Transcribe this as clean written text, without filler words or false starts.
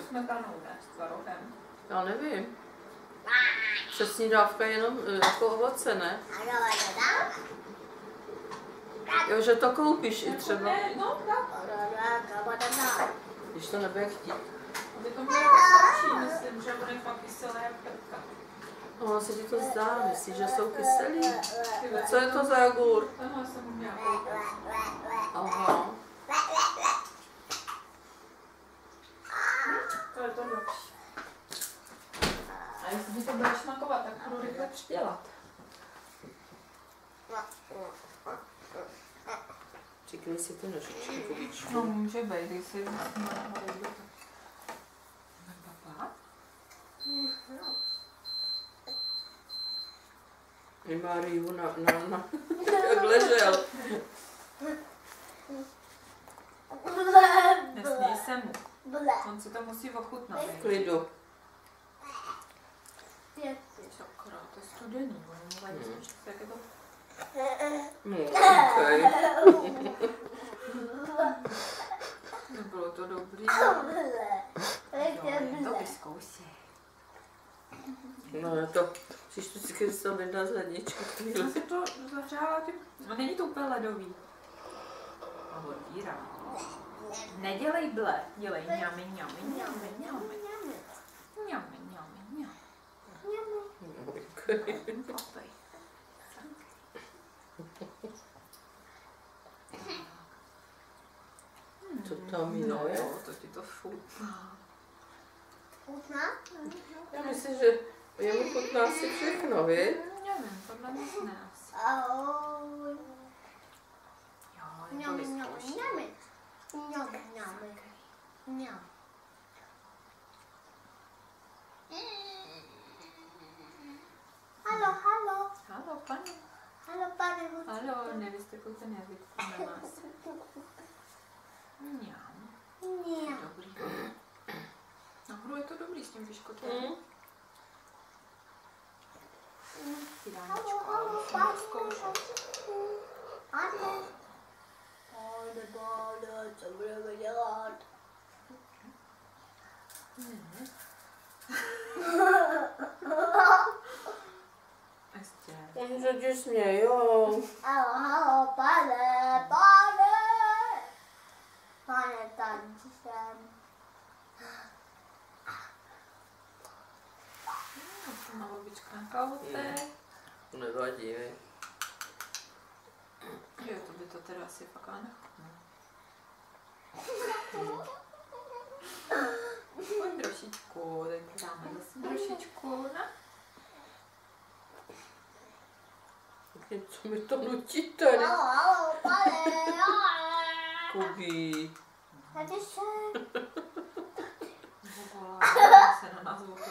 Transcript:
smetanou, ne? S tvarohem. Já nevím. Přesní dávka jenom jako ovoce, ne? Jo, že to koupíš i třeba. Ne, no, tak. Když to nebude chtít. Aby to bylo starší, myslím, že bude fakt kyselé jak krka. No, se ti to zdá, myslíš, že jsou kyselí? Co je to za jogurt? Tenhle jsem měla koupit. Aha. To je to lepší. A jestli mi to bude šmakovat, tak budu rychle přidělat. Přikryj si tu nožičku, Kubičku. No, může být, když si papa? Nemá rývu jak ležel. Nesmí se mu. On si to musí ochutnat. V klidu. Sakra, to je studený, ono vadí, jak je to... No, okej. Nebylo to dobrý. Jo, to vyzkoušej. No, to příště si to vydá z ledničky. Já si to zahřála tím... No, není to úplně ledový. A odbírám. Nedělej ble, dělej ňami, ňami, ňami, ňami. Ňami, ňami, ňami. Papej. Co tam je? No jo, to ti to chutná. Chutná? Já myslím, že jemu chutná si všechno, víš? Nevím, podle mě ne asi. Ahoj. Jo, je to Ňam, ňam, vyzkoušej. ňam. Ňam, ňam. Ňam. Halo, halo. Halo, pane. Halo, pane. Halo, nevystykujte nervitku na nás. Mňam. Ňam. Dobrý. Nahoru je to dobrý s tím piškotem. Halo, halo, Musím pane. to zkoušet. Pane. Pane, co budeme dělat? Ještě. On se ti smějou. Halo, halo, pane, pane. Pane, tančím. Na babička na kautek. Nevadí, víš? Jo, to by to teda asi fakt ale nechutná. Pojď trošičku, teď dáme zase trošičku, ne? Co mi to nutí tady? Halo, halo, pane. Kubí. Tady se. Zavolá se na nás opravdu.